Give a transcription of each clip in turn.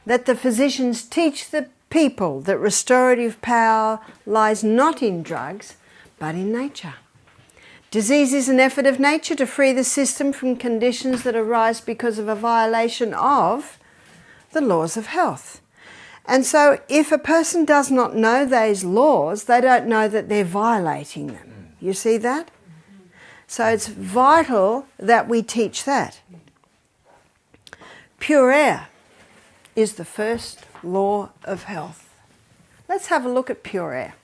that the physicians teach the people that restorative power lies not in drugs, but in nature. Disease is an effort of nature to free the system from conditions that arise because of a violation of the laws of health. And so if a person does not know those laws, they don't know that they're violating them. You see that? So it's vital that we teach that. Pure air is the first law of health. Let's have a look at pure air.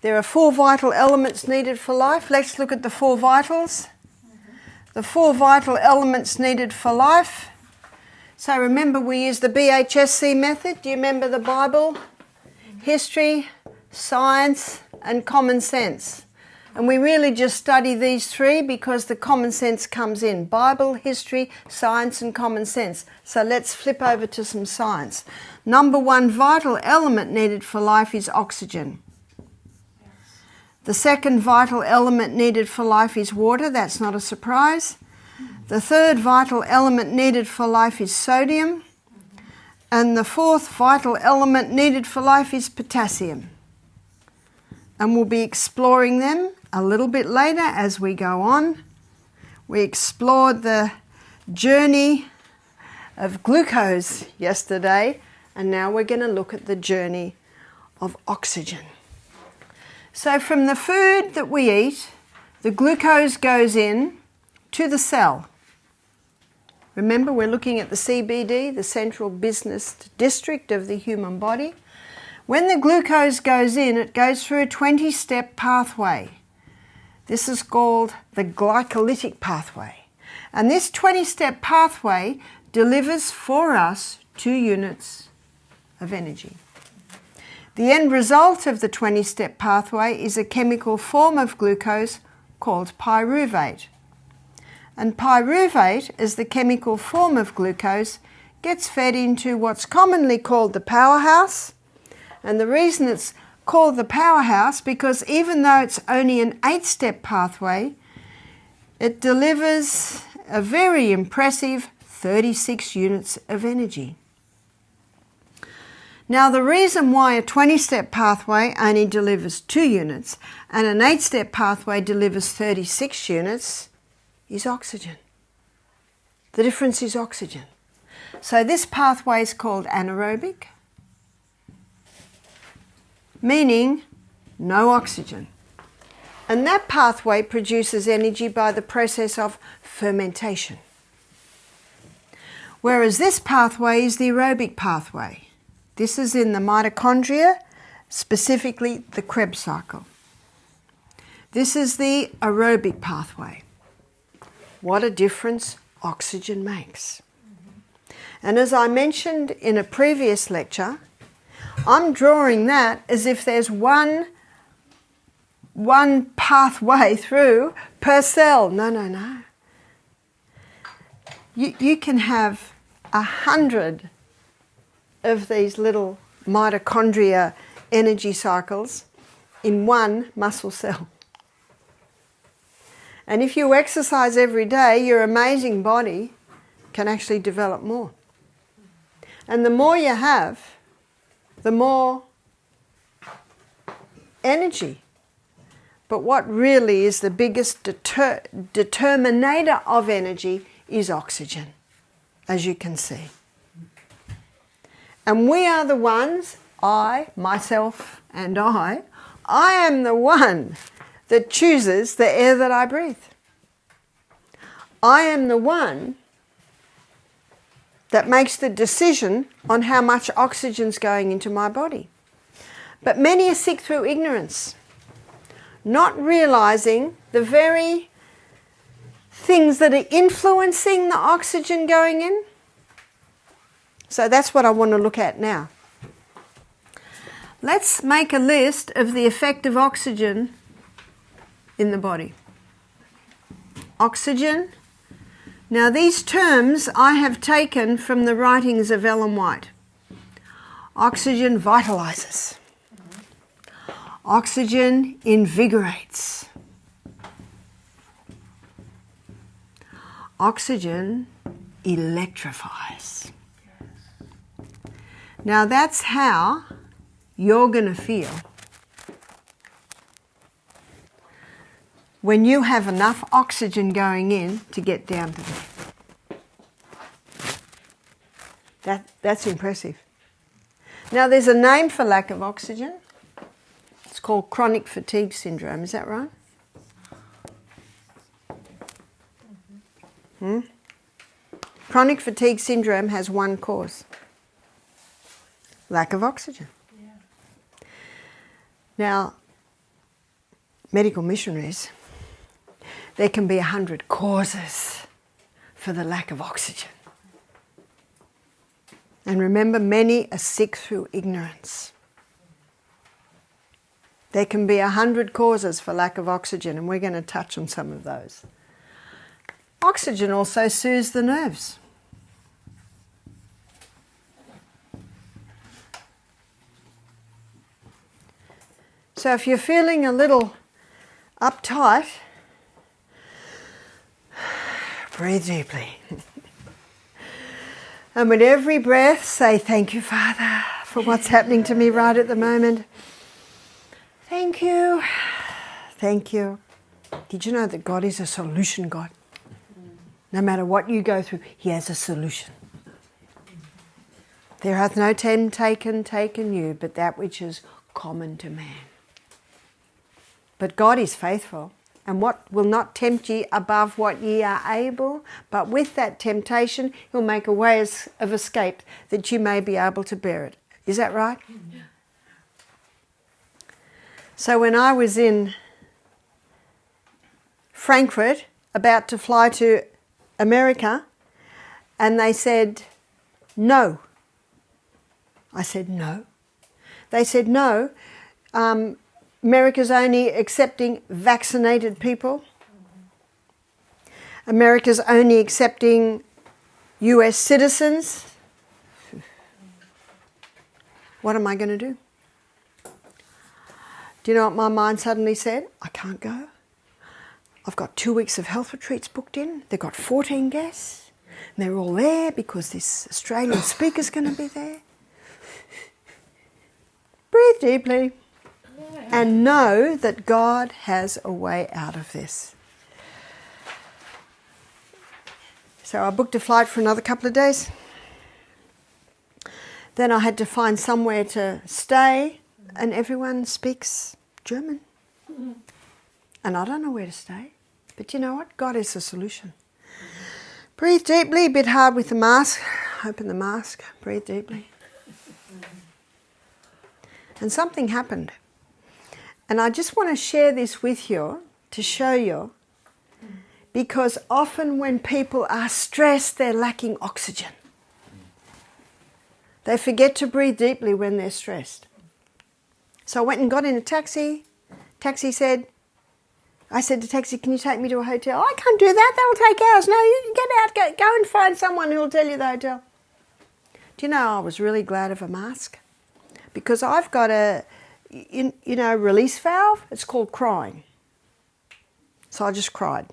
There are 4 vital elements needed for life. Let's look at the 4 vitals. The 4 vital elements needed for life. So remember, we use the BHSC method. Do you remember the Bible? History, science, and common sense. And we really just study these 3 because the common sense comes in. Bible, history, science, and common sense. So let's flip over to some science. Number 1 vital element needed for life is oxygen. The second vital element needed for life is water. That's not a surprise. The third vital element needed for life is sodium. And the fourth vital element needed for life is potassium. And we'll be exploring them a little bit later as we go on. We explored the journey of glucose yesterday, and now we're going to look at the journey of oxygen. So from the food that we eat, the glucose goes in to the cell. Remember, we're looking at the CBD, the central business district of the human body. When the glucose goes in, it goes through a 20-step pathway. This is called the glycolytic pathway. And this 20-step pathway delivers for us 2 units of energy. The end result of the 20-step pathway is a chemical form of glucose called pyruvate. And pyruvate, as the chemical form of glucose, gets fed into what's commonly called the powerhouse. And the reason it's called the powerhouse, because even though it's only an 8-step pathway, it delivers a very impressive 36 units of energy. Now, the reason why a 20-step pathway only delivers 2 units and an 8-step pathway delivers 36 units is oxygen. The difference is oxygen. So this pathway is called anaerobic, meaning no oxygen. And that pathway produces energy by the process of fermentation. Whereas this pathway is the aerobic pathway. This is in the mitochondria, specifically the Krebs cycle. This is the aerobic pathway. What a difference oxygen makes. And as I mentioned in a previous lecture, I'm drawing that as if there's one pathway through per cell. No. You can have 100 of these little mitochondria energy cycles in one muscle cell. And if you exercise every day, your amazing body can actually develop more. And the more you have, the more energy. But what really is the biggest determinator of energy is oxygen, as you can see. And we are the ones, I, myself and I am the one that chooses the air that I breathe. I am the one that makes the decision on how much oxygen's going into my body. But many are sick through ignorance, not realizing the very things that are influencing the oxygen going in. So that's what I want to look at now. Let's make a list of the effect of oxygen in the body. Oxygen. Now these terms I have taken from the writings of Ellen White. Oxygen vitalizes. Oxygen invigorates. Oxygen electrifies. Now that's how you're going to feel when you have enough oxygen going in to get down to there. That's impressive. Now there's a name for lack of oxygen. It's called chronic fatigue syndrome. Is that right? Chronic fatigue syndrome has one cause. Lack of oxygen. Yeah. Now, medical missionaries, there can be 100 causes for the lack of oxygen. And remember, many are sick through ignorance. There can be 100 causes for lack of oxygen, and we're going to touch on some of those. Oxygen also soothes the nerves. So if you're feeling a little uptight, breathe deeply. And with every breath, say, thank you, Father, for what's happening to me right at the moment. Thank you. Thank you. Did you know that God is a solution God? No matter what you go through, He has a solution. There hath no temptation taken you, but that which is common to man. But God is faithful, and what will not tempt ye above what ye are able, but with that temptation He'll make a way of escape that you may be able to bear it. Is that right? Yeah. So when I was in Frankfurt, about to fly to America, and they said, no. I said, no. They said, no, America's only accepting vaccinated people. America's only accepting US citizens. What am I going to do? Do you know what my mind suddenly said? I can't go. I've got 2 weeks of health retreats booked in. They've got 14 guests. And they're all there because this Australian speaker's going to be there. Breathe deeply and know that God has a way out of this. So I booked a flight for another couple of days. Then I had to find somewhere to stay, and everyone speaks German. And I don't know where to stay. But you know what? God is the solution. Breathe deeply, a bit hard with the mask. Open the mask, breathe deeply. And something happened. And I just want to share this with you to show you, because often when people are stressed, they're lacking oxygen. They forget to breathe deeply when they're stressed. So I went and got in a taxi. Taxi said, I said to taxi, can you take me to a hotel? I can't do that, that'll take hours. No, you get out, go and find someone who'll tell you the hotel. Do you know, I was really glad of a mask, because I've got a, release valve. It's called crying. So I just cried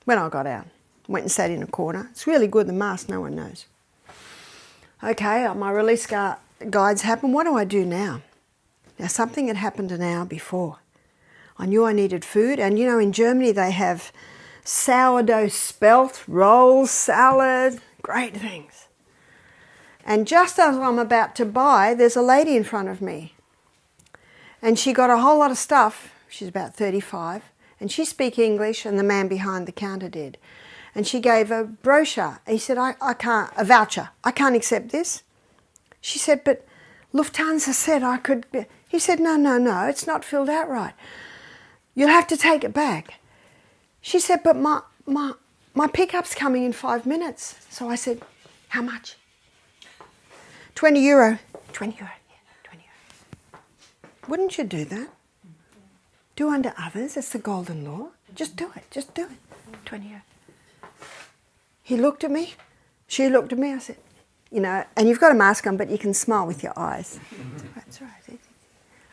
when I got out. Went and sat in a corner. It's really good, the mask, no one knows. Okay, my release guides happen. What do I do now? Now, something had happened an hour before. I knew I needed food, and in Germany they have sourdough spelt, rolls, salad, great things. And just as I'm about to buy, there's a lady in front of me. And she got a whole lot of stuff. She's about 35, and she speaks English, and the man behind the counter did. And she gave a brochure. He said, I can't, a voucher, I can't accept this. She said, but Lufthansa said I could. He said, no, it's not filled out right. You'll have to take it back. She said, but my pickup's coming in 5 minutes. So I said, how much? 20 euro. 20 euro, yeah, 20 euro. Wouldn't you do that? Do unto others, it's the golden law. Just do it, 20 euro. He looked at me, she looked at me, I said, and you've got a mask on, but you can smile with your eyes. That's right.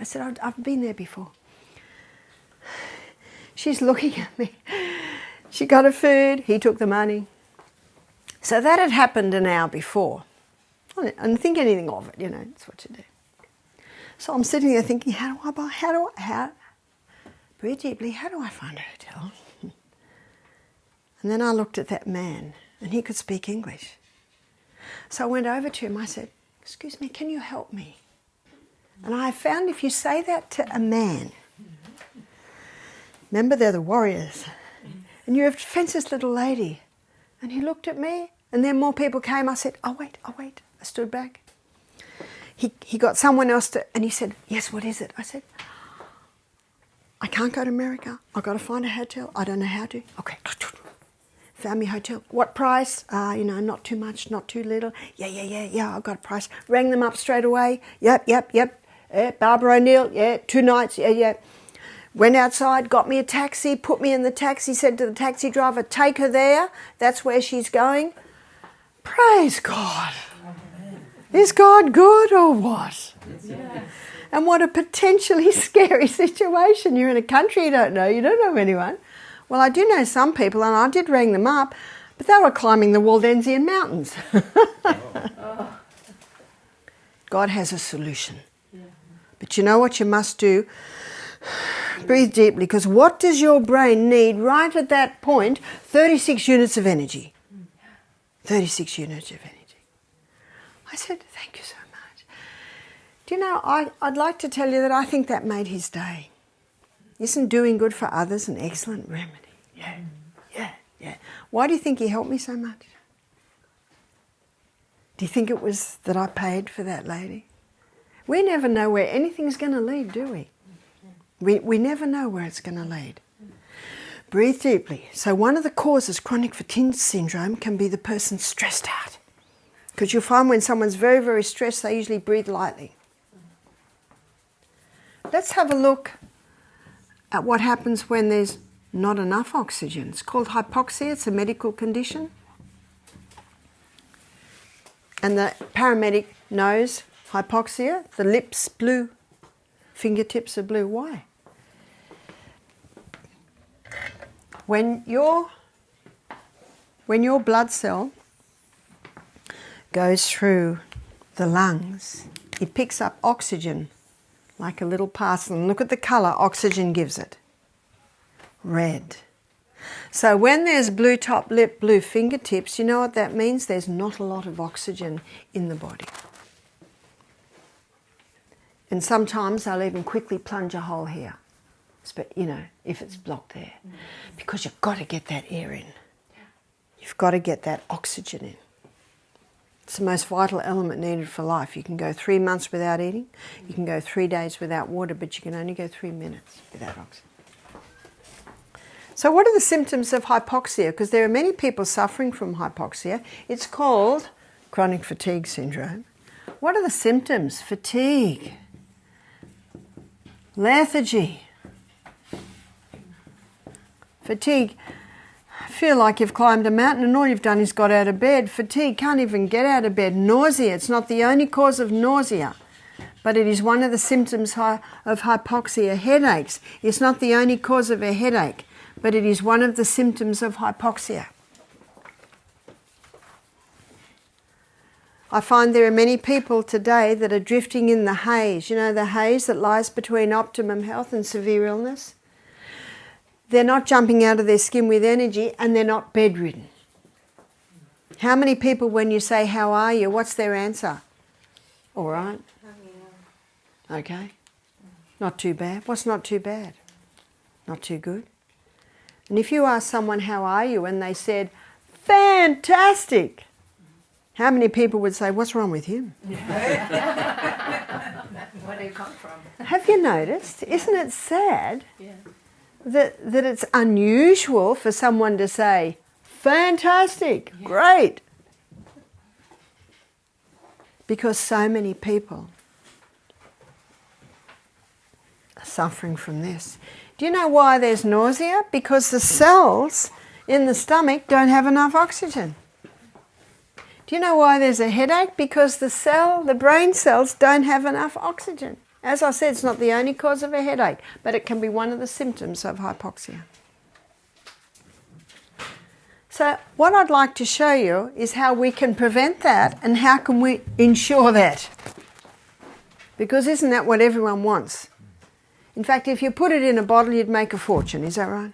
I said, I've been there before. She's looking at me. She got her food, he took the money. So that had happened an hour before. And think anything of it, that's what you do. So I'm sitting there thinking, breathe deeply, how do I find a hotel? And then I looked at that man, and he could speak English. So I went over to him, I said, excuse me, can you help me? And I found if you say that to a man, remember they're the warriors, and you're a defenseless little lady. And he looked at me, and then more people came. I said, I'll wait. I stood back. He got someone else and he said, yes, what is it? I said, I can't go to America. I've got to find a hotel. I don't know how to. Okay. Found me a hotel. What price? Not too much, not too little. Yeah, I've got a price. Rang them up straight away. Yep. Barbara O'Neill, 2 nights, yeah. Went outside, got me a taxi, put me in the taxi, said to the taxi driver, take her there. That's where she's going. Praise God. Is God good or what? Yeah. And what a potentially scary situation. You're in a country you don't know anyone. Well, I do know some people, and I did ring them up, but they were climbing the Waldensian Mountains. God has a solution. But you know what you must do? Breathe deeply, because what does your brain need right at that point? 36 units of energy. 36 units of energy. I said, thank you so much. Do you know, I'd like to tell you that I think that made his day. Isn't doing good for others an excellent remedy? Yeah. Why do you think he helped me so much? Do you think it was that I paid for that lady? We never know where anything's going to lead, do we? We never know where it's going to lead. Breathe deeply. So one of the causes, chronic fatigue syndrome, can be the person stressed out. Because you'll find when someone's very, very stressed, they usually breathe lightly. Let's have a look at what happens when there's not enough oxygen. It's called hypoxia. It's a medical condition. And the paramedic knows hypoxia. The lips blue, fingertips are blue. Why? When your blood cell goes through the lungs, it picks up oxygen like a little parcel. And look at the colour oxygen gives it. Red. So when there's blue top lip, blue fingertips, you know what that means? There's not a lot of oxygen in the body. And sometimes they'll even quickly plunge a hole here, if it's blocked there. Because you've got to get that air in. You've got to get that oxygen in. It's the most vital element needed for life. You can go 3 months without eating, you can go 3 days without water, but you can only go 3 minutes without oxygen. So what are the symptoms of hypoxia? Because there are many people suffering from hypoxia. It's called chronic fatigue syndrome. What are the symptoms? Fatigue, lethargy, fatigue. Feel like you've climbed a mountain and all you've done is got out of bed. Fatigue, can't even get out of bed. Nausea, it's not the only cause of nausea, but it is one of the symptoms of hypoxia. Headaches, it's not the only cause of a headache, but it is one of the symptoms of hypoxia. I find there are many people today that are drifting in the haze. You know, the haze that lies between optimum health and severe illness? They're not jumping out of their skin with energy, and they're not bedridden. How many people, when you say, how are you, what's their answer? All right. Okay. Not too bad. What's not too bad? Not too good. And if you ask someone, how are you, and they said, fantastic, how many people would say, what's wrong with him? Where do you come from? Have you noticed? Isn't it sad? Yeah. That it's unusual for someone to say, fantastic, yeah, great. Because so many people are suffering from this. Do you know why there's nausea? Because the cells in the stomach don't have enough oxygen. Do you know why there's a headache? Because the brain cells don't have enough oxygen. As I said, it's not the only cause of a headache, but it can be one of the symptoms of hypoxia. So what I'd like to show you is how we can prevent that and how can we ensure that. Because isn't that what everyone wants? In fact, if you put it in a bottle, you'd make a fortune. Is that right?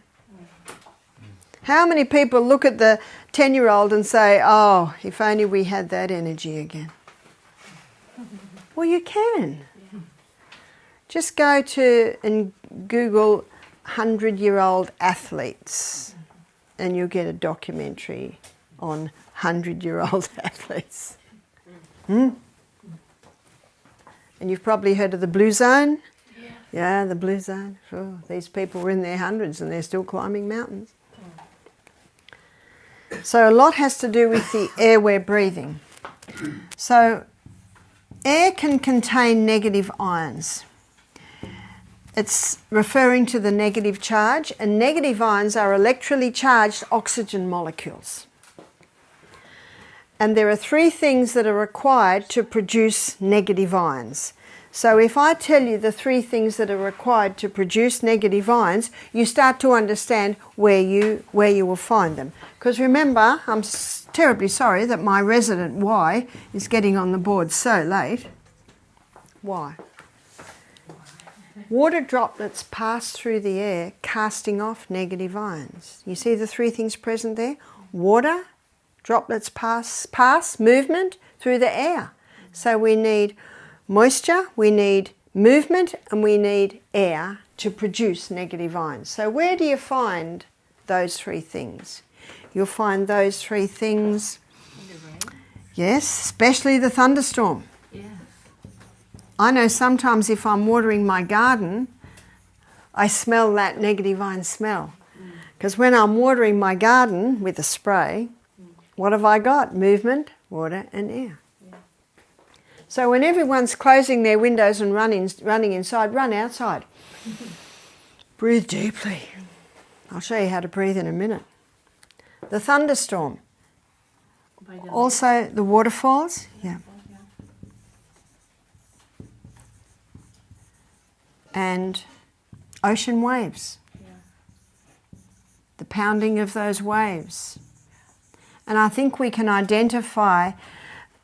How many people look at the 10-year-old and say, oh, if only we had that energy again? Well, you can. Just go to and Google 100-year-old athletes and you'll get a documentary on 100-year-old athletes. And you've probably heard of the Blue Zone? Yeah, the Blue Zone. Sure. These people were in their hundreds and they're still climbing mountains. So a lot has to do with the air we're breathing. So air can contain negative ions. It's referring to the negative charge, and negative ions are electrically charged oxygen molecules. And there are 3 things that are required to produce negative ions. So if I tell you the 3 things that are required to produce negative ions, you start to understand where you will find them. Because remember, I'm terribly sorry that my resident Y is getting on the board so late. Why? Water droplets pass through the air, casting off negative ions. You see the 3 things present there? Water, droplets pass, movement through the air. So we need moisture, we need movement, and we need air to produce negative ions. So where do you find those 3 things? You'll find those 3 things, yes, especially the thunderstorm. Yeah. I know sometimes if I'm watering my garden, I smell that negative ion smell. Because when I'm watering my garden with a spray, what have I got? Movement, water and air. Yeah. So when everyone's closing their windows and running inside, run outside. Breathe deeply. I'll show you how to breathe in a minute. The thunderstorm. Also the waterfalls. Yeah. And ocean waves. The pounding of those waves. And I think we can identify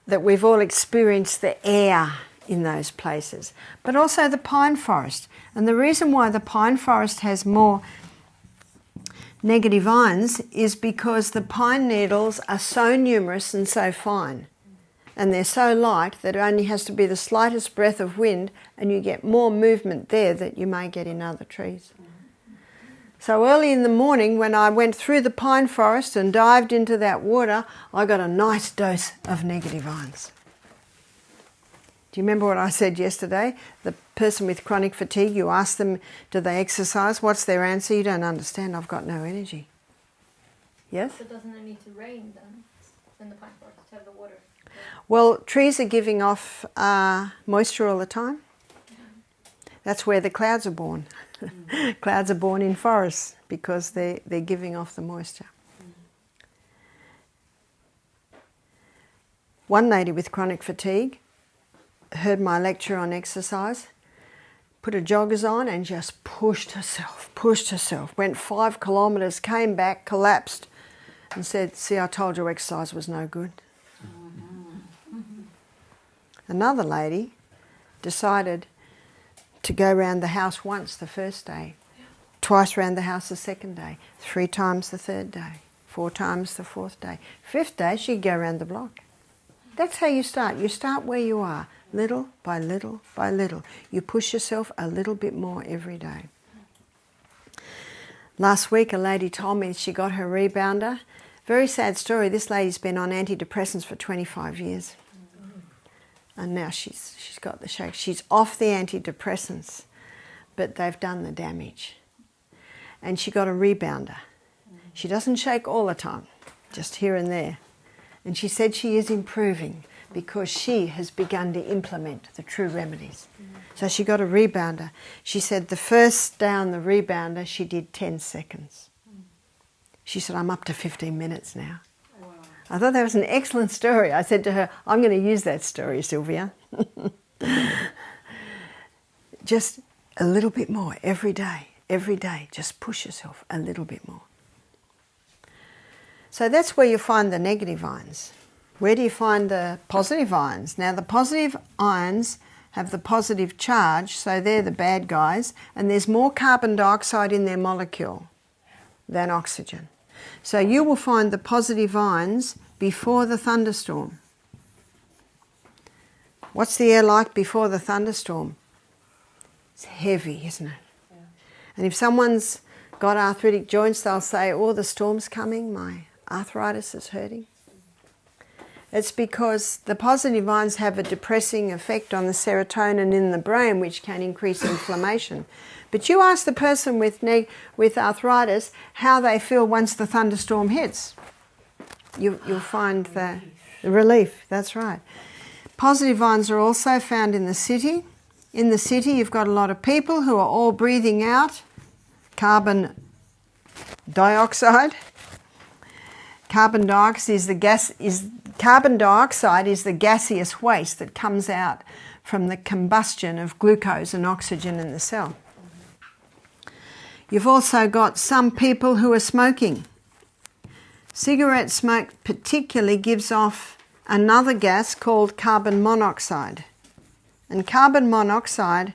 that we've all experienced the air in those places, but also the pine forest. And the reason why the pine forest has more negative ions is because the pine needles are so numerous and so fine. And they're so light that it only has to be the slightest breath of wind and you get more movement there that you may get in other trees. So early in the morning when I went through the pine forest and dived into that water, I got a nice dose of negative ions. Do you remember what I said yesterday? The person with chronic fatigue, you ask them, do they exercise? What's their answer? You don't understand, I've got no energy. Yes? So doesn't it need to rain then in the pine forest to have the water? Well, trees are giving off moisture all the time. That's where the clouds are born. Clouds are born in forests because they're giving off the moisture. One lady with chronic fatigue heard my lecture on exercise, put her joggers on and just pushed herself, went 5 kilometres, came back, collapsed and said, see, I told you exercise was no good. Another lady decided to go around the house once the first day, twice around the house the second day, 3 times the third day, 4 times the 4th day. 5th day, she'd go around the block. That's how you start. You start where you are, little by little by little. You push yourself a little bit more every day. Last week, a lady told me she got her rebounder. Very sad story. This lady's been on antidepressants for 25 years. And now she's got the shake. She's off the antidepressants, but they've done the damage. And she got a rebounder. She doesn't shake all the time, just here and there. And she said she is improving because she has begun to implement the true remedies. So she got a rebounder. She said the first day on the rebounder, she did 10 seconds. She said, I'm up to 15 minutes now. I thought that was an excellent story. I said to her, I'm going to use that story, Sylvia. Just a little bit more every day. Just push yourself a little bit more. So that's where you find the negative ions. Where do you find the positive ions? Now the positive ions have the positive charge, so they're the bad guys, and there's more carbon dioxide in their molecule than oxygen. So you will find the positive ions before the thunderstorm. What's the air like before the thunderstorm? It's heavy, isn't it? Yeah. And if someone's got arthritic joints, they'll say, oh, the storm's coming, my arthritis is hurting. It's because the positive ions have a depressing effect on the serotonin in the brain, which can increase inflammation. But you ask the person with arthritis how they feel once the thunderstorm hits. You'll find the relief, that's right. Positive ions are also found in the city. In the city you've got a lot of people who are all breathing out carbon dioxide. Carbon dioxide is the gaseous waste that comes out from the combustion of glucose and oxygen in the cell. You've also got some people who are smoking. Cigarette smoke particularly gives off another gas called carbon monoxide. And carbon monoxide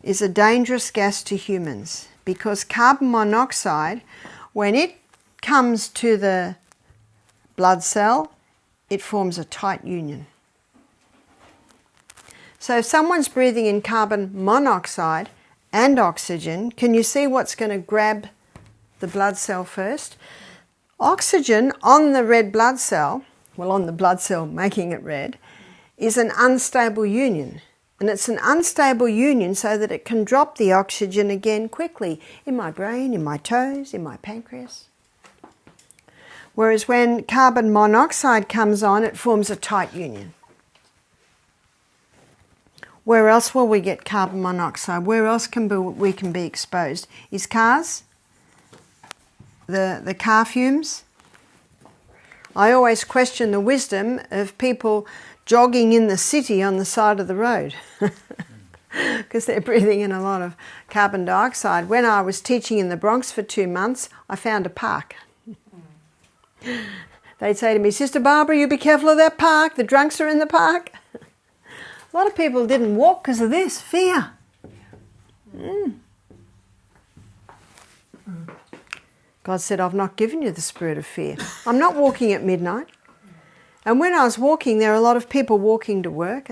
is a dangerous gas to humans because carbon monoxide, when it comes to the blood cell, it forms a tight union. So if someone's breathing in carbon monoxide and oxygen, can you see what's going to grab the blood cell first? Oxygen on the red blood cell, well, on the blood cell making it red, is an unstable union. And it's an unstable union so that it can drop the oxygen again quickly in my brain, in my toes, in my pancreas. Whereas when carbon monoxide comes on, it forms a tight union. Where else will we get carbon monoxide? Where else we can be exposed? Is cars? The car fumes? I always question the wisdom of people jogging in the city on the side of the road because they're breathing in a lot of carbon dioxide. When I was teaching in the Bronx for 2 months, I found a park. They'd say to me, Sister Barbara, you be careful of that park. The drunks are in the park. A lot of people didn't walk because of this, fear. God said, I've not given you the spirit of fear. I'm not walking at midnight. And when I was walking, there were a lot of people walking to work.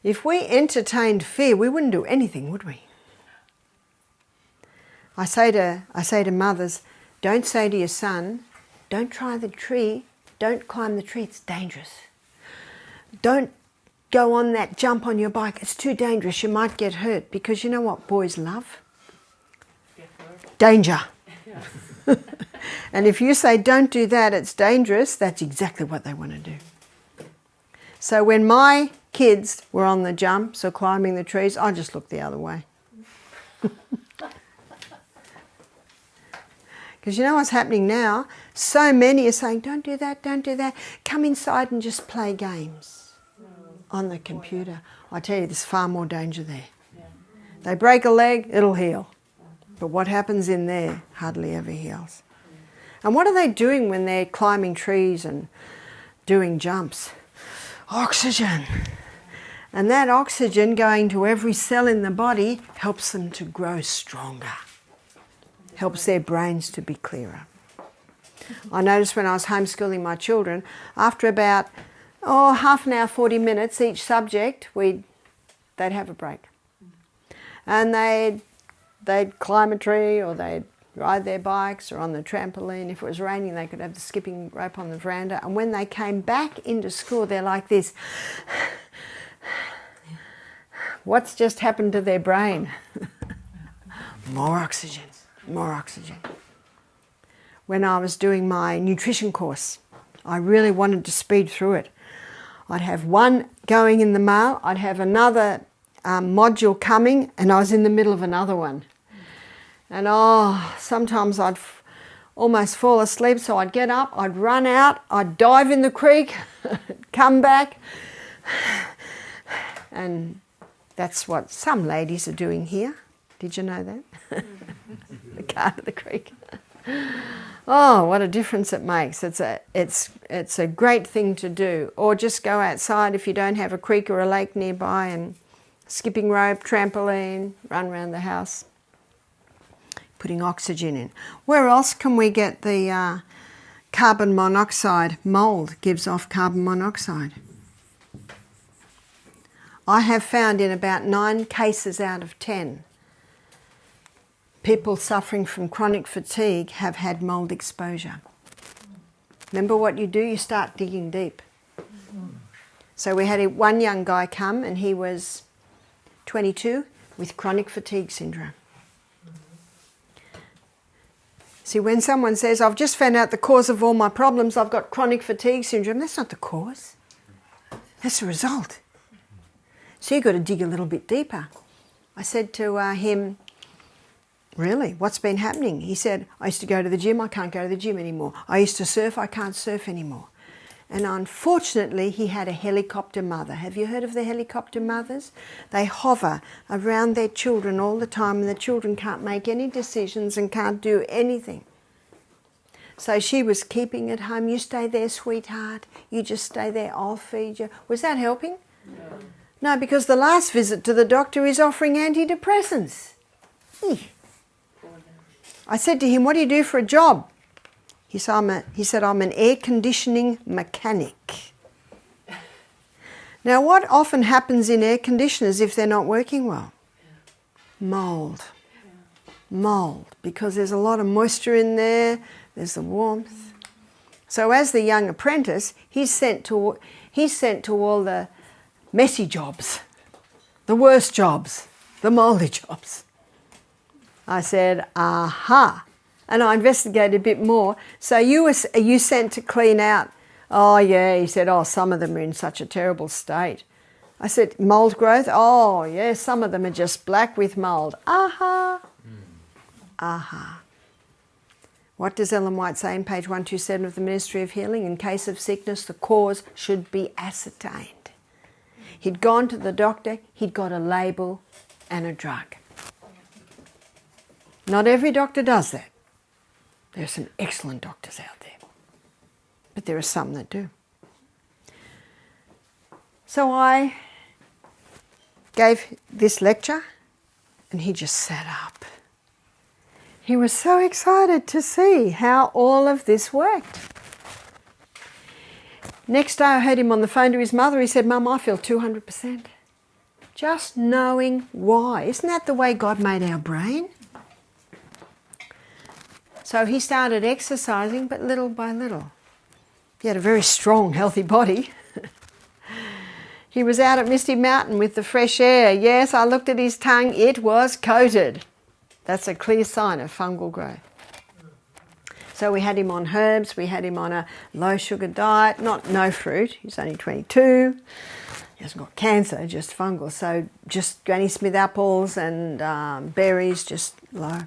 If we entertained fear, we wouldn't do anything, would we? I say to mothers, don't say to your son, don't try the tree, don't climb the tree, it's dangerous. Don't go on that jump on your bike, it's too dangerous, you might get hurt. Because you know what boys love? Danger. And if you say don't do that, it's dangerous, that's exactly what they want to do. So when my kids were on the jumps or climbing the trees, I just looked the other way. Because you know what's happening now? So many are saying, don't do that, don't do that. Come inside and just play games on the computer. I tell you, there's far more danger there. They break a leg, it'll heal. But what happens in there hardly ever heals. And what are they doing when they're climbing trees and doing jumps? Oxygen. And that oxygen going to every cell in the body helps them to grow stronger. Helps their brains to be clearer. I noticed when I was homeschooling my children, after about half an hour, 40 minutes each subject, they'd have a break. And they'd climb a tree or they'd ride their bikes or on the trampoline. If it was raining, they could have the skipping rope on the veranda. And when they came back into school, they're like this. What's just happened to their brain? More oxygen. More oxygen. When I was doing my nutrition course, I really wanted to speed through it. I'd have one going in the mail, I'd have another module coming, and I was in the middle of another one. And sometimes I'd almost fall asleep, so I'd get up, I'd run out, I'd dive in the creek, come back. And that's what some ladies are doing here. Did you know that? the car to the creek. Oh, what a difference it makes. It's a great thing to do. Or just go outside if you don't have a creek or a lake nearby, and skipping rope, trampoline, run around the house. Putting oxygen in. Where else can we get the carbon monoxide? Mould gives off carbon monoxide. I have found in about 9 cases out of 10, people suffering from chronic fatigue have had mould exposure. Remember what you do? You start digging deep. So we had one young guy come, and he was 22 with chronic fatigue syndrome. See, when someone says, I've just found out the cause of all my problems, I've got chronic fatigue syndrome, that's not the cause. That's the result. So you've got to dig a little bit deeper. I said to him, really, what's been happening? He said, I used to go to the gym, I can't go to the gym anymore. I used to surf, I can't surf anymore. And unfortunately, he had a helicopter mother. Have you heard of the helicopter mothers? They hover around their children all the time, and the children can't make any decisions and can't do anything. So she was keeping at home. You stay there, sweetheart. You just stay there, I'll feed you. Was that helping? No, because the last visit to the doctor is offering antidepressants. I said to him, what do you do for a job? He said, I'm an air conditioning mechanic. Now, what often happens in air conditioners if they're not working well? Mould. Mould, because there's a lot of moisture in there, there's the warmth. So as the young apprentice, he's sent to all the messy jobs, the worst jobs, the mouldy jobs. I said, aha. And I investigated a bit more. So are you sent to clean out? Oh, yeah. He said, oh, some of them are in such a terrible state. I said, mould growth? Oh, yeah, some of them are just black with mould. Aha. Aha. What does Ellen White say in page 127 of the Ministry of Healing? In case of sickness, the cause should be ascertained. He'd gone to the doctor, he'd got a label and a drug. Not every doctor does that. There are some excellent doctors out there, but there are some that do. So I gave this lecture, and he just sat up. He was so excited to see how all of this worked. Next day I heard him on the phone to his mother. He said, Mum, I feel 200%. Just knowing why. Isn't that the way God made our brain? So he started exercising, but little by little. He had a very strong, healthy body. He was out at Misty Mountain with the fresh air. Yes, I looked at his tongue. It was coated. That's a clear sign of fungal growth. So we had him on herbs. We had him on a low-sugar diet. No fruit. He's only 22. He hasn't got cancer, just fungal. So just Granny Smith apples and berries, just low.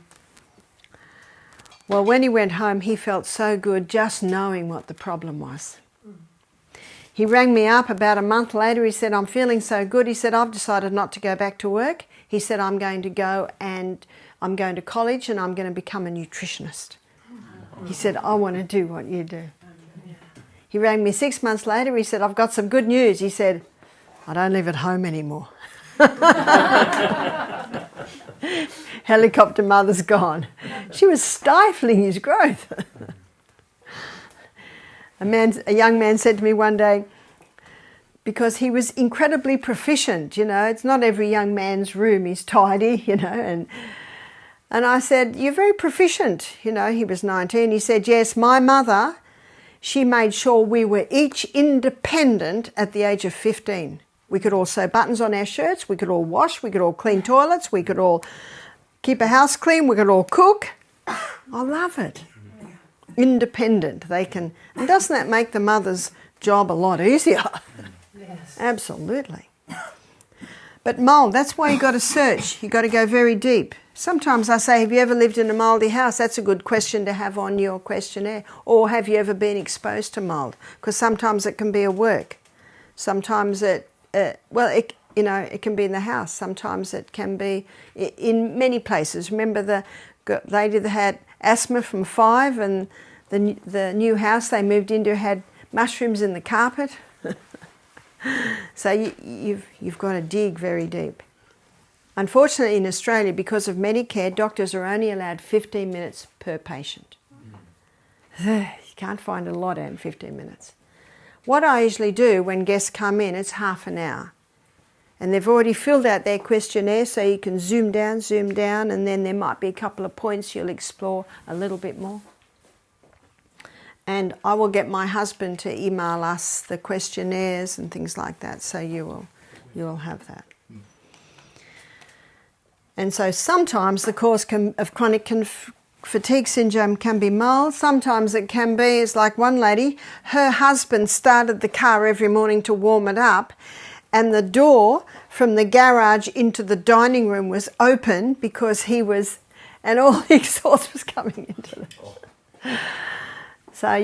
Well, when he went home, he felt so good just knowing what the problem was. He rang me up about a month later. He said, I'm feeling so good. He said, I've decided not to go back to work. He said, I'm going to college and I'm going to become a nutritionist. He said, I want to do what you do. He rang me 6 months later. He said, I've got some good news. He said, I don't live at home anymore. Helicopter mother's gone. She was stifling his growth. A young man said to me one day, because he was incredibly proficient, it's not every young man's room is tidy, and I said, you're very proficient, he was 19. He said, yes, my mother, she made sure we were each independent at the age of 15. We could all sew buttons on our shirts, we could all wash, we could all clean toilets, we could all keep a house clean, we could all cook. I love it. Independent. They can, and doesn't that make the mother's job a lot easier? Yes. Absolutely. But mould, that's why you've got to search. You've got to go very deep. Sometimes I say, have you ever lived in a mouldy house? That's a good question to have on your questionnaire. Or have you ever been exposed to mould? Because sometimes it can be a work. Sometimes it can be in the house. Sometimes it can be in many places. Remember the got a lady that had asthma from 5, and the new house they moved into had mushrooms in the carpet. So you've got to dig very deep. Unfortunately, in Australia, because of Medicare, doctors are only allowed 15 minutes per patient. You can't find a lot in 15 minutes. What I usually do when guests come in, it's half an hour. And they've already filled out their questionnaire, so you can zoom down, and then there might be a couple of points you'll explore a little bit more. And I will get my husband to email us the questionnaires and things like that, so you will have that. And so sometimes the cause of chronic fatigue syndrome can be mild. Sometimes it can be, it's like one lady, her husband started the car every morning to warm it up, and the door from the garage into the dining room was open because and all the exhaust was coming into it. So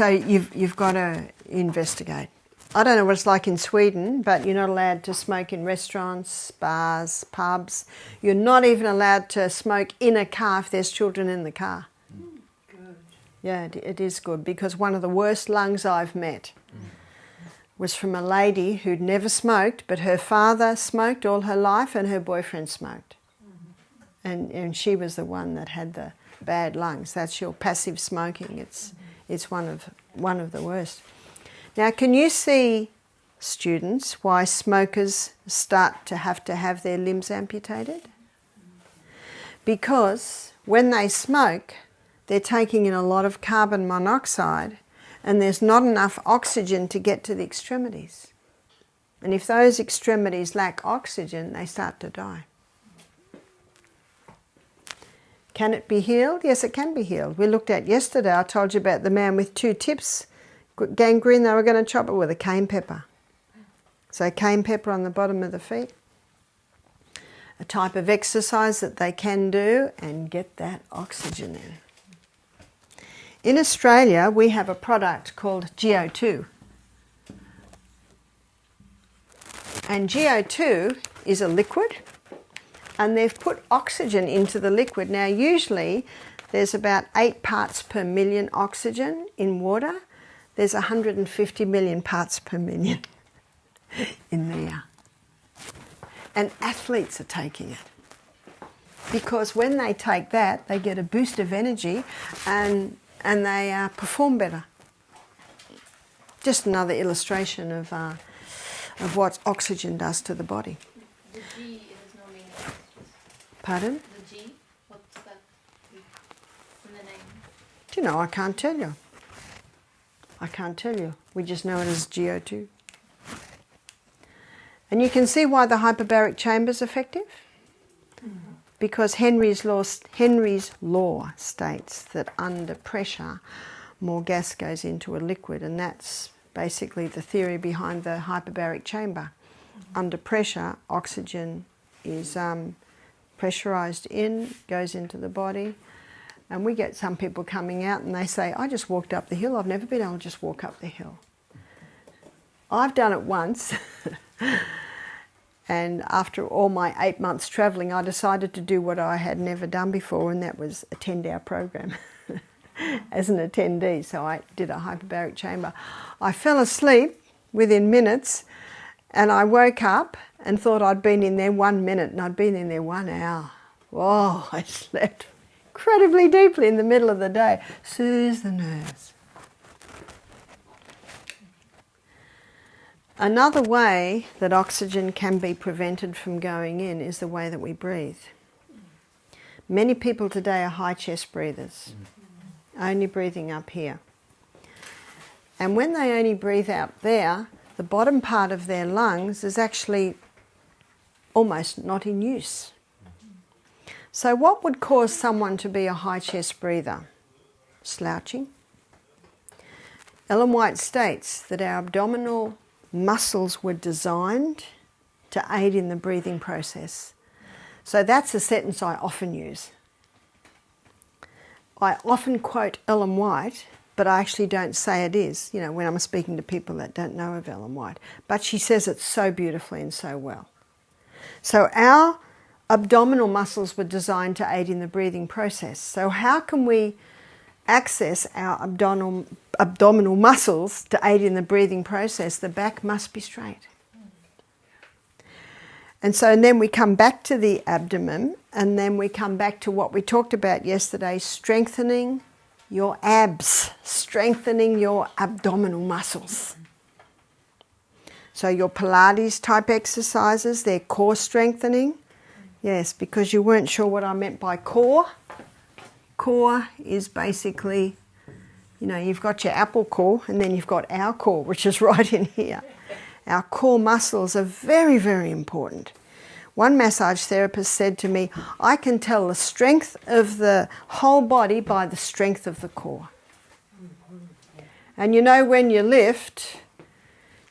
you've got to investigate. I don't know what it's like in Sweden, but you're not allowed to smoke in restaurants, bars, pubs. You're not even allowed to smoke in a car if there's children in the car. Good. Yeah, it is good, because one of the worst lungs I've met was from a lady who'd never smoked, but her father smoked all her life and her boyfriend smoked. And she was the one that had the bad lungs. That's your passive smoking. It's one of the worst. Now, can you see, students, why smokers start to have their limbs amputated? Because when they smoke, they're taking in a lot of carbon monoxide, and there's not enough oxygen to get to the extremities. And if those extremities lack oxygen, they start to die. Can it be healed? Yes, it can be healed. We looked at yesterday, I told you about the man with 2 tips, gangrene. They were going to chop it with a cane pepper. So cane pepper on the bottom of the feet. A type of exercise that they can do and get that oxygen in. In Australia, we have a product called GO2. And GO2 is a liquid, and they've put oxygen into the liquid. Now, usually there's about 8 parts per million oxygen in water. There's 150 million parts per million in there. And athletes are taking it. Because when they take that, they get a boost of energy and they perform better. Just another illustration of what oxygen does to the body. The G is no meaning. Pardon? The G, what's that in the name? Do you know, I can't tell you. I can't tell you. We just know it as GO2. And you can see why the hyperbaric chamber is effective. Because Henry's law states that under pressure, more gas goes into a liquid, and that's basically the theory behind the hyperbaric chamber. Under pressure, oxygen is pressurized in, goes into the body. And we get some people coming out and they say, I just walked up the hill. I've never been able to just walk up the hill. I've done it once. And after all my 8 months travelling, I decided to do what I had never done before, and that was a 10-hour program as an attendee. So I did a hyperbaric chamber. I fell asleep within minutes, and I woke up and thought I'd been in there 1 minute, and I'd been in there 1 hour. Whoa, I slept incredibly deeply in the middle of the day. Soothes the nerves. Another way that oxygen can be prevented from going in is the way that we breathe. Many people today are high chest breathers, only breathing up here. And when they only breathe out there, the bottom part of their lungs is actually almost not in use. So what would cause someone to be a high chest breather? Slouching. Ellen White states that our abdominal muscles were designed to aid in the breathing process. So that's a sentence I often use. I often quote Ellen White, but I actually don't say it is, when I'm speaking to people that don't know of Ellen White. But she says it so beautifully and so well. So our abdominal muscles were designed to aid in the breathing process. So how can we access our abdominal muscles to aid in the breathing process? The back must be straight. And then we come back to the abdomen, and then we come back to what we talked about yesterday, strengthening your abs, strengthening your abdominal muscles. So your Pilates type exercises, they're core strengthening. Yes, because you weren't sure what I meant by core. Core is basically, you've got your apple core and then you've got our core, which is right in here. Our core muscles are very, very important. One massage therapist said to me, I can tell the strength of the whole body by the strength of the core. And when you lift,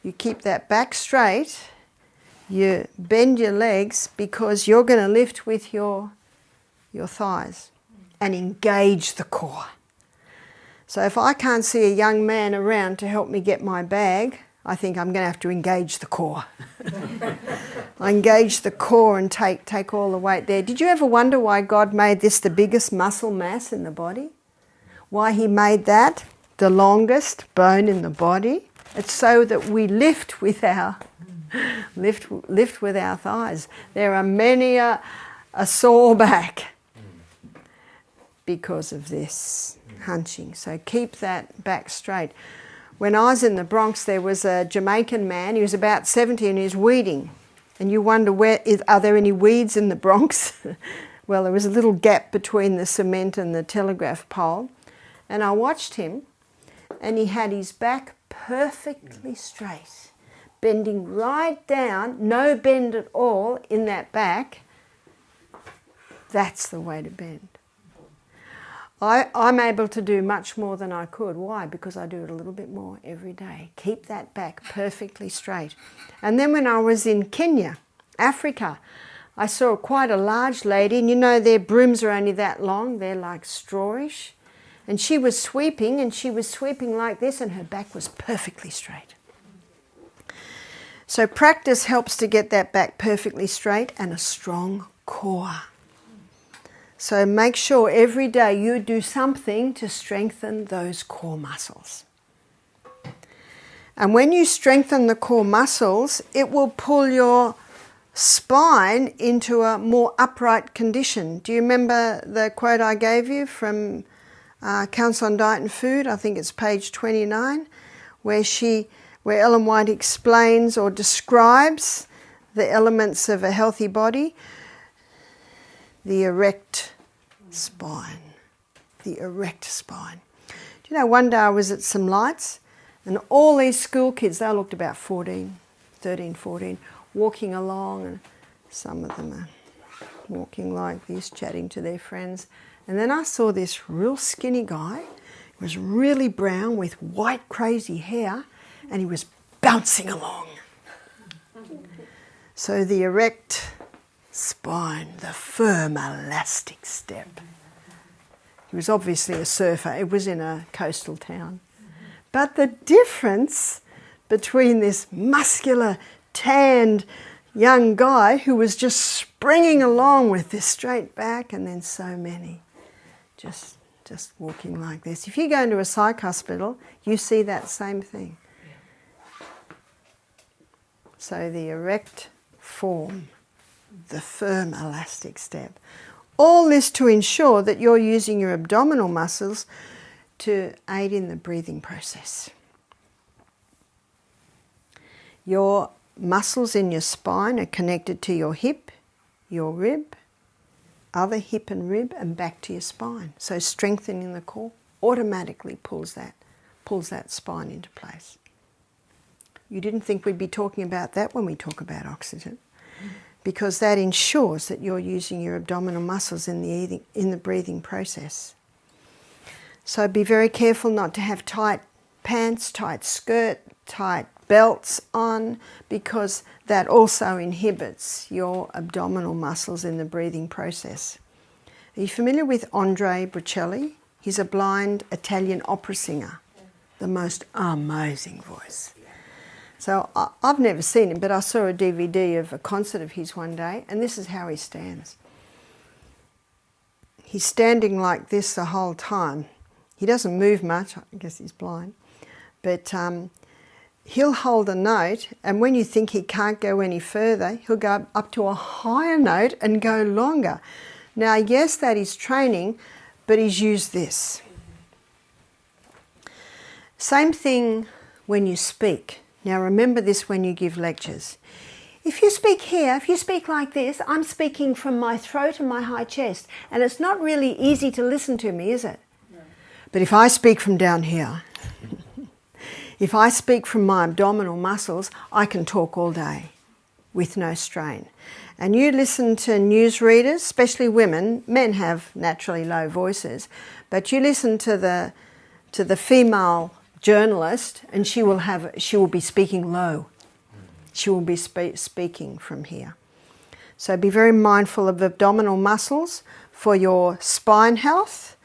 you keep that back straight, you bend your legs because you're going to lift with your thighs and engage the core. So if I can't see a young man around to help me get my bag, I think I'm going to have to engage the core. I engage the core and take all the weight there. Did you ever wonder why God made this the biggest muscle mass in the body? Why he made that the longest bone in the body? It's so that we lift with our lift with our thighs. There are many a sore back because of this hunching. So keep that back straight. When I was in the Bronx, there was a Jamaican man. He was about 70 and he was weeding. And you wonder, are there any weeds in the Bronx? Well, there was a little gap between the cement and the telegraph pole. And I watched him, and he had his back perfectly straight, bending right down, no bend at all in that back. That's the way to bend. I'm able to do much more than I could. Why? Because I do it a little bit more every day. Keep that back perfectly straight. And then when I was in Kenya, Africa, I saw quite a large lady, and their brooms are only that long, they're like strawish. And she was sweeping like this, and her back was perfectly straight. So practice helps to get that back perfectly straight and a strong core. So make sure every day you do something to strengthen those core muscles. And when you strengthen the core muscles, it will pull your spine into a more upright condition. Do you remember the quote I gave you from Counsel on Diet and Food? I think it's page 29, where Ellen White explains or describes the elements of a healthy body. The erect spine. The erect spine. Do you know, one day I was at some lights, and all these school kids, they looked about 13, 14, walking along, and some of them are walking like this, chatting to their friends. And then I saw this real skinny guy. He was really brown with white crazy hair, and he was bouncing along. So the erect spine, the firm elastic step. He was obviously a surfer. It was in a coastal town. But the difference between this muscular, tanned young guy who was just springing along with this straight back, and then so many just walking like this. If you go into a psych hospital, you see that same thing. So the erect form, the firm elastic step. All this to ensure that you're using your abdominal muscles to aid in the breathing process. Your muscles in your spine are connected to your hip, your rib, other hip and rib, and back to your spine. So strengthening the core automatically pulls that spine into place. You didn't think we'd be talking about that when we talk about oxygen, because that ensures that you're using your abdominal muscles in the breathing process. So be very careful not to have tight pants, tight skirt, tight belts on, because that also inhibits your abdominal muscles in the breathing process. Are you familiar with Andrea Bocelli? He's a blind Italian opera singer, the most amazing voice. So I've never seen him, but I saw a DVD of a concert of his one day, and this is how he stands. He's standing like this the whole time. He doesn't move much, I guess he's blind, but he'll hold a note, and when you think he can't go any further, he'll go up to a higher note and go longer. Now, yes, that is training, but he's used this. Same thing when you speak. Now, remember this when you give lectures. If you speak here, if you speak like this, I'm speaking from my throat and my high chest, and it's not really easy to listen to me, is it? No. But if I speak from down here, if I speak from my abdominal muscles, I can talk all day with no strain. And you listen to newsreaders, especially women. Men have naturally low voices, but you listen to the female journalist, and she will be speaking low. She will be speaking from here. So be very mindful of abdominal muscles for your spine health,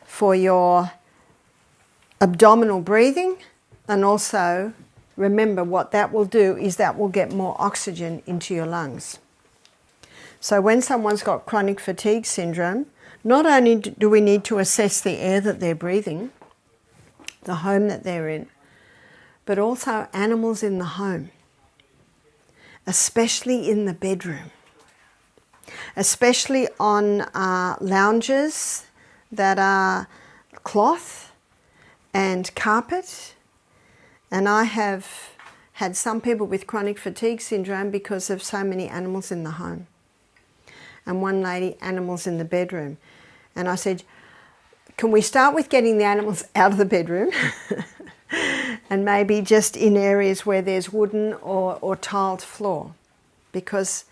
for your abdominal breathing, and also remember what that will do is that will get more oxygen into your lungs. So when someone's got chronic fatigue syndrome, not only do we need to assess the air that they're breathing, the home that they're in, but also animals in the home, especially in the bedroom, especially on lounges that are cloth and carpet. And I have had some people with chronic fatigue syndrome because of so many animals in the home. And one lady, animals in the bedroom. And I said, can we start with getting the animals out of the bedroom and maybe just in areas where there's wooden or tiled floor, because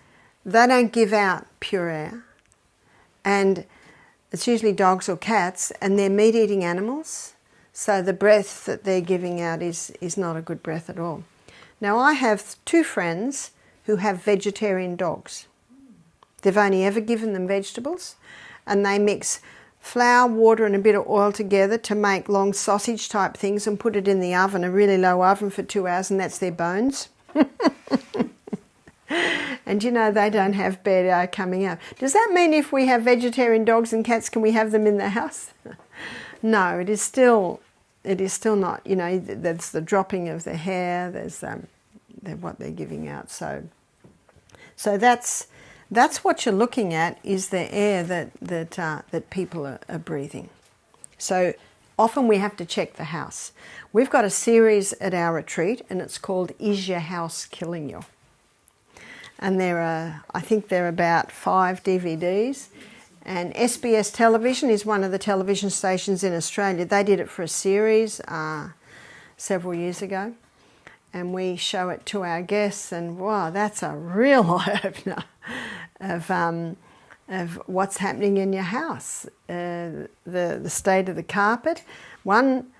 they don't give out pure air, and it's usually dogs or cats, and they're meat-eating animals, so the breath that they're giving out is not a good breath at all. Now, I have two friends who have vegetarian dogs. They've only ever given them vegetables, and they mix flour, water and a bit of oil together to make long sausage type things and put it in the oven, a really low oven, for 2 hours, and that's their bones. And you know, they don't have bad air coming out. Does that mean if we have vegetarian dogs and cats, can we have them in the house? No, it is still not. You know, that's the dropping of the hair, there's what they're giving out. So that's what you're looking at, is the air that people are breathing. So often we have to check the house. We've got a series at our retreat, and it's called Is Your House Killing You? And I think there are about 5 DVDs. And SBS Television is one of the television stations in Australia. They did it for a series several years ago. And we show it to our guests, and wow, that's a real eye-opener of what's happening in your house, the state of the carpet. One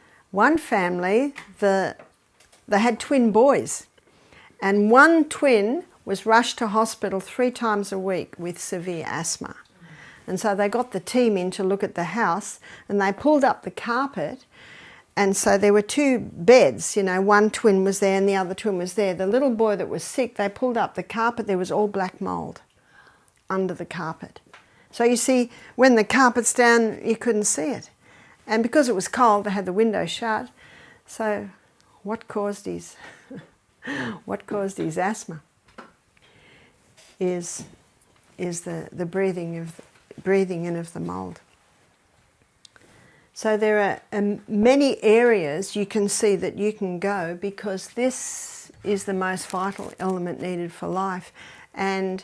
family, they had twin boys, and one twin was rushed to hospital 3 times a week with severe asthma. And so they got the team in to look at the house, and they pulled up the carpet, and so there were 2 beds, you know, one twin was there and the other twin was there. The little boy that was sick, they pulled up the carpet, there was all black mould under the carpet. So you see, when the carpet's down, you couldn't see it. And because it was cold, they had the window shut. So what caused his asthma is the breathing in of the mould. So there are many areas you can see that you can go, because this is the most vital element needed for life. And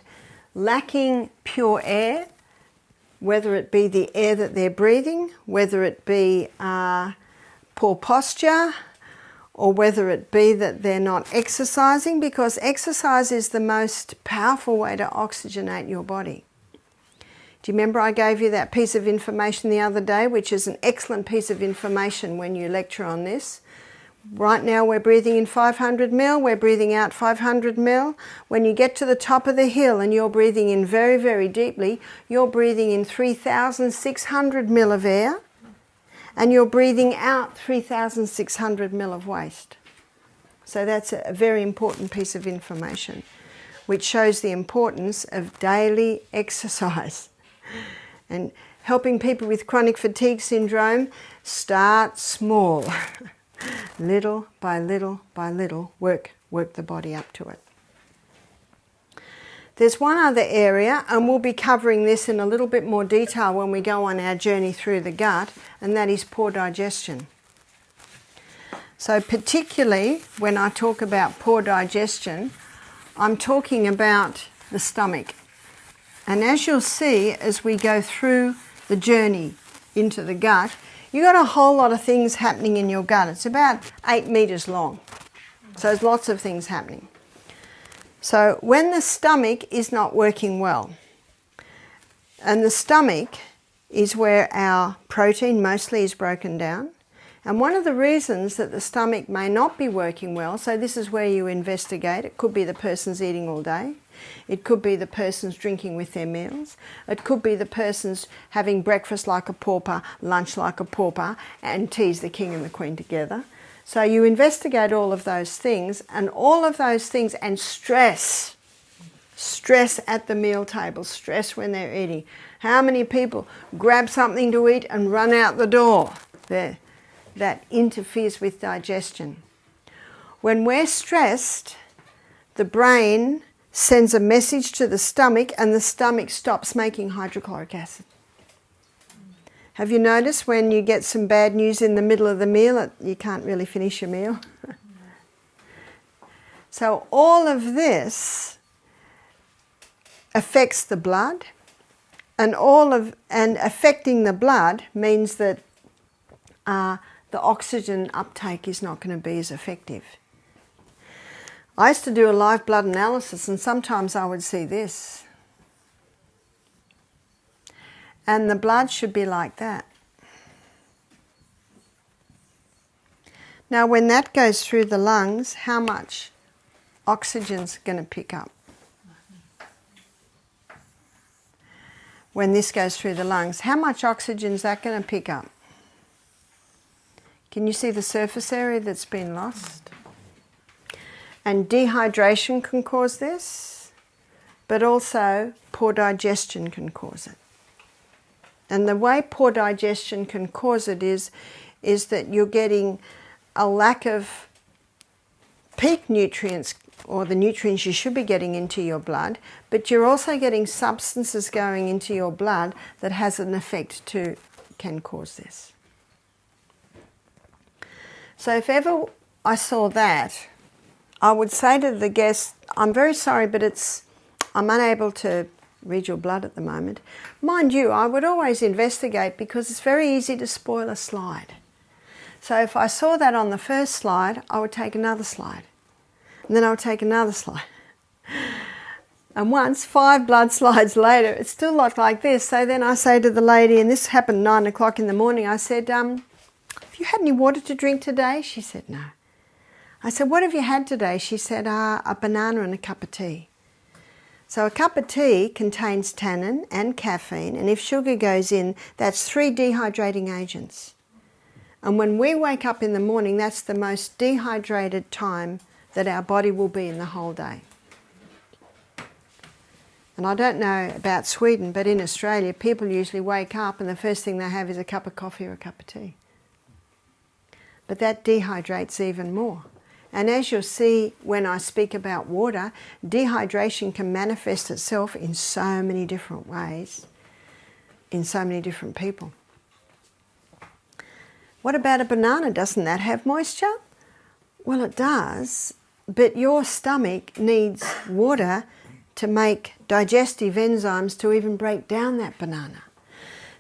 lacking pure air, whether it be the air that they're breathing, whether it be poor posture, or whether it be that they're not exercising, because exercise is the most powerful way to oxygenate your body. Do you remember I gave you that piece of information the other day, which is an excellent piece of information when you lecture on this? Right now we're breathing in 500 mil, we're breathing out 500 mil. When you get to the top of the hill and you're breathing in very, very deeply, you're breathing in 3,600 mil of air, and you're breathing out 3,600 mil of waste. So that's a very important piece of information, which shows the importance of daily exercise. And helping people with chronic fatigue syndrome, start small. Little by little by little, work the body up to it. There's one other area, and we'll be covering this in a little bit more detail when we go on our journey through the gut, and that is poor digestion. So particularly when I talk about poor digestion, I'm talking about the stomach. And as you'll see as we go through the journey into the gut, you've got a whole lot of things happening in your gut. It's about 8 meters long. So there's lots of things happening. So when the stomach is not working well, and the stomach is where our protein mostly is broken down, and one of the reasons that the stomach may not be working well, so this is where you investigate. It could be the person's eating all day. It could be the person's drinking with their meals. It could be the person's having breakfast like a pauper, lunch like a pauper, and tea's the king and the queen together. So you investigate all of those things, and stress. Stress at the meal table, stress when they're eating. How many people grab something to eat and run out the door? That interferes with digestion. When we're stressed, the brain sends a message to the stomach, and the stomach stops making hydrochloric acid. Have you noticed when you get some bad news in the middle of the meal that you can't really finish your meal? So all of this affects the blood, and affecting the blood means that the oxygen uptake is not going to be as effective. I used to do a live blood analysis, and sometimes I would see this. And the blood should be like that. Now when that goes through the lungs, how much oxygen's going to pick up? When this goes through the lungs, how much oxygen is that going to pick up? Can you see the surface area that's been lost? And dehydration can cause this, but also poor digestion can cause it. And the way poor digestion can cause it is that you're getting a lack of peak nutrients, or the nutrients you should be getting into your blood, but you're also getting substances going into your blood that has an effect can cause this. So if ever I saw that, I would say to the guest, I'm very sorry, but I'm unable to read your blood at the moment. Mind you, I would always investigate, because it's very easy to spoil a slide. So if I saw that on the first slide, I would take another slide. And then I would take another slide. And once, 5 blood slides later, it still looked like this. So then I say to the lady, and this happened 9 o'clock in the morning, I said, have you had any water to drink today? She said, no. I said, what have you had today? She said, a banana and a cup of tea. So a cup of tea contains tannin and caffeine, and if sugar goes in, that's 3 dehydrating agents. And when we wake up in the morning, that's the most dehydrated time that our body will be in the whole day. And I don't know about Sweden, but in Australia, people usually wake up and the first thing they have is a cup of coffee or a cup of tea. But that dehydrates even more. And as you'll see when I speak about water, dehydration can manifest itself in so many different ways, in so many different people. What about a banana? Doesn't that have moisture? Well, it does, but your stomach needs water to make digestive enzymes to even break down that banana.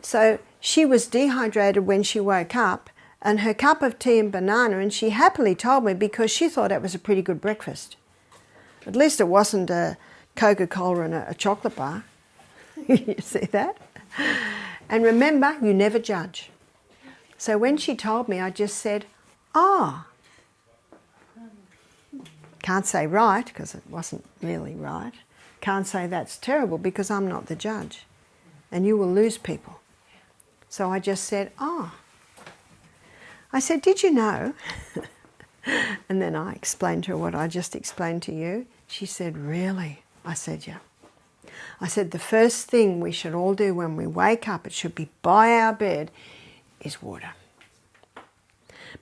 So she was dehydrated when she woke up, and her cup of tea and banana, and she happily told me because she thought it was a pretty good breakfast. At least it wasn't a Coca-Cola and a chocolate bar. You see that? And remember, you never judge. So when she told me, I just said, oh. Can't say right, because it wasn't really right. Can't say that's terrible, because I'm not the judge. And you will lose people. So I just said, oh. I said, did you know And then I explained to her what I just explained to you. She said, really? I said, yeah. I said, the first thing we should all do when we wake up, it should be by our bed, is water.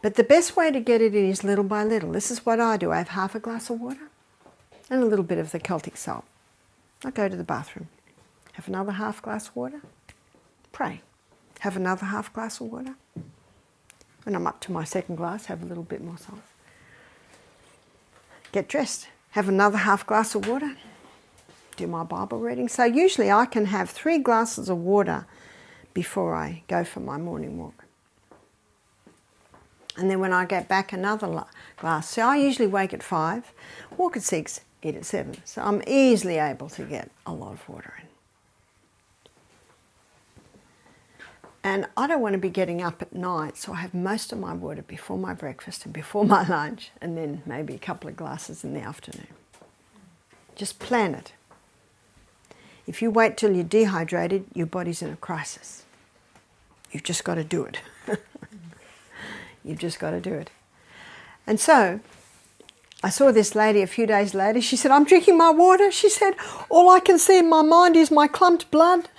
But the best way to get it in is little by little. This is what I do. I have half a glass of water and a little bit of the Celtic salt. I go to the bathroom, have another half glass of water, pray, have another half glass of water. When I'm up to my second glass, have a little bit more salt. Get dressed, have another half glass of water, do my Bible reading. So usually I can have 3 glasses of water before I go for my morning walk. And then when I get back, another glass. So I usually wake at 5, walk at 6, eat at 7. So I'm easily able to get a lot of water in. And I don't want to be getting up at night, so I have most of my water before my breakfast and before my lunch, and then maybe a couple of glasses in the afternoon. Just plan it. If you wait till you're dehydrated, your body's in a crisis. You've just got to do it. You've just got to do it. And so, I saw this lady a few days later. She said, I'm drinking my water. She said, all I can see in my mind is my clumped blood.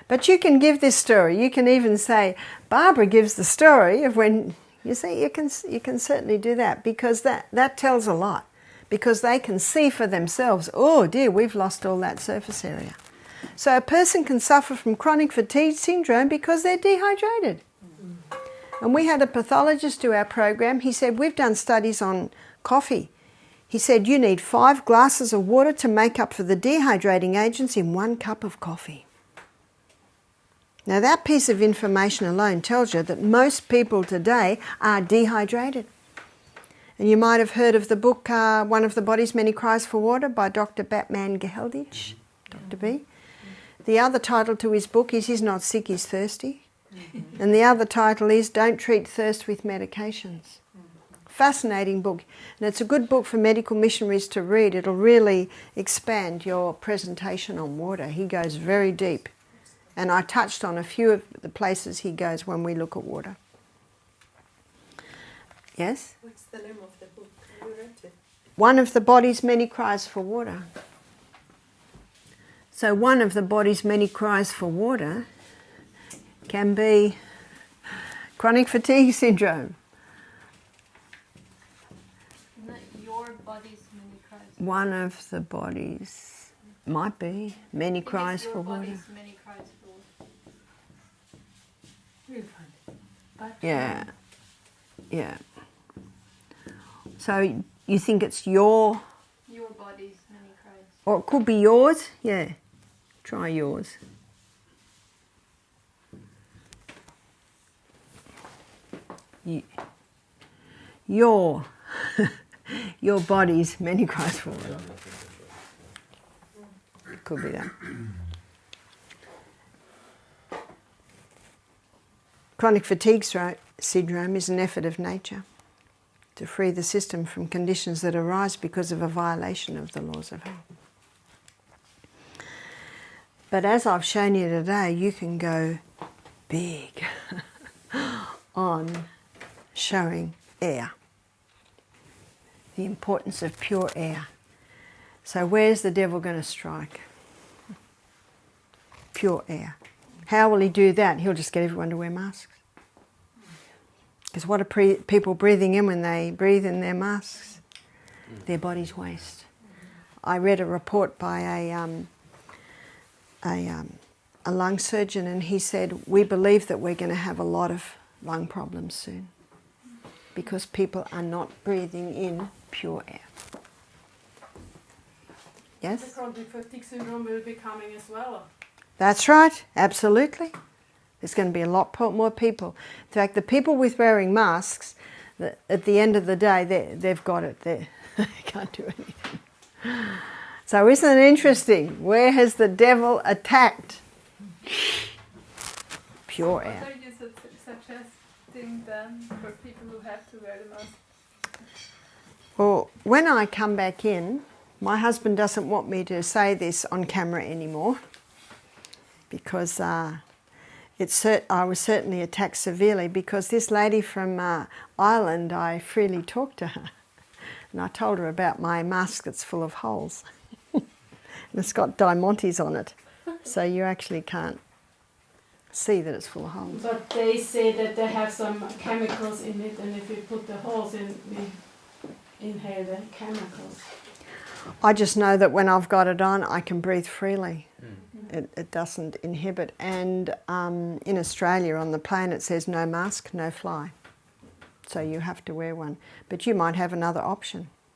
But you can give this story. You can even say, Barbara gives the story of when, you see, you can certainly do that, because that tells a lot. Because they can see for themselves, oh dear, we've lost all that surface area. So a person can suffer from chronic fatigue syndrome because they're dehydrated. And we had a pathologist do our program. He said, we've done studies on coffee. He said, you need 5 glasses of water to make up for the dehydrating agents in 1 cup of coffee. Now that piece of information alone tells you that most people today are dehydrated. And you might have heard of the book, One of the Body's Many Cries for Water by Dr. Batman Geheldich, Dr. B. The other title to his book is He's Not Sick, He's Thirsty. And the other title is Don't Treat Thirst with Medications. Fascinating book. And it's a good book for medical missionaries to read. It'll really expand your presentation on water. He goes very deep. And I touched on a few of the places he goes when we look at water. Yes? What's the name of the book? You read it? One of the Body's Many Cries for Water. So one of the body's many cries for water can be chronic fatigue syndrome. Not your body's many cries. One of the body's, might be, many cries for water. Body's many cries for water. We'll find it. But Yeah, yeah. So you think it's your, body's many cries. or it could be yours? Yeah, try yours. Your your body's many cries for water. It could be that. Chronic fatigue syndrome is an effort of nature to free the system from conditions that arise because of a violation of the laws of health. But as I've shown you today, you can go big on showing air, the importance of pure air. So where's the devil going to strike? Pure air. How will he do that? He'll just get everyone to wear masks. Because what are people breathing in when they breathe in their masks? Their body's waste. I read a report by a lung surgeon, and he said, we believe that we're going to have a lot of lung problems soon because people are not breathing in pure air. the Yes? chronic fatigue syndrome will be coming as well. That's right, absolutely. There's going to be a lot more people. In fact, the people with wearing masks, at the end of the day, they've got it. They can't do anything. So isn't it interesting? Where has the devil attacked? Pure What air. are you suggesting then for people who have to wear the mask? Well, when I come back in, my husband doesn't want me to say this on camera anymore because I was certainly attacked severely because this lady from Ireland, I freely talked to her. And I told her about my mask that's full of holes. And it's got diamantes on it. So you actually can't see that it's full of holes. But they say that they have some chemicals in it, and if you put the holes in, we inhale the chemicals. I just know that when I've got it on, I can breathe freely. It doesn't inhibit. And in Australia, on the plane, it says no mask, no fly. So you have to wear one. But you might have another option.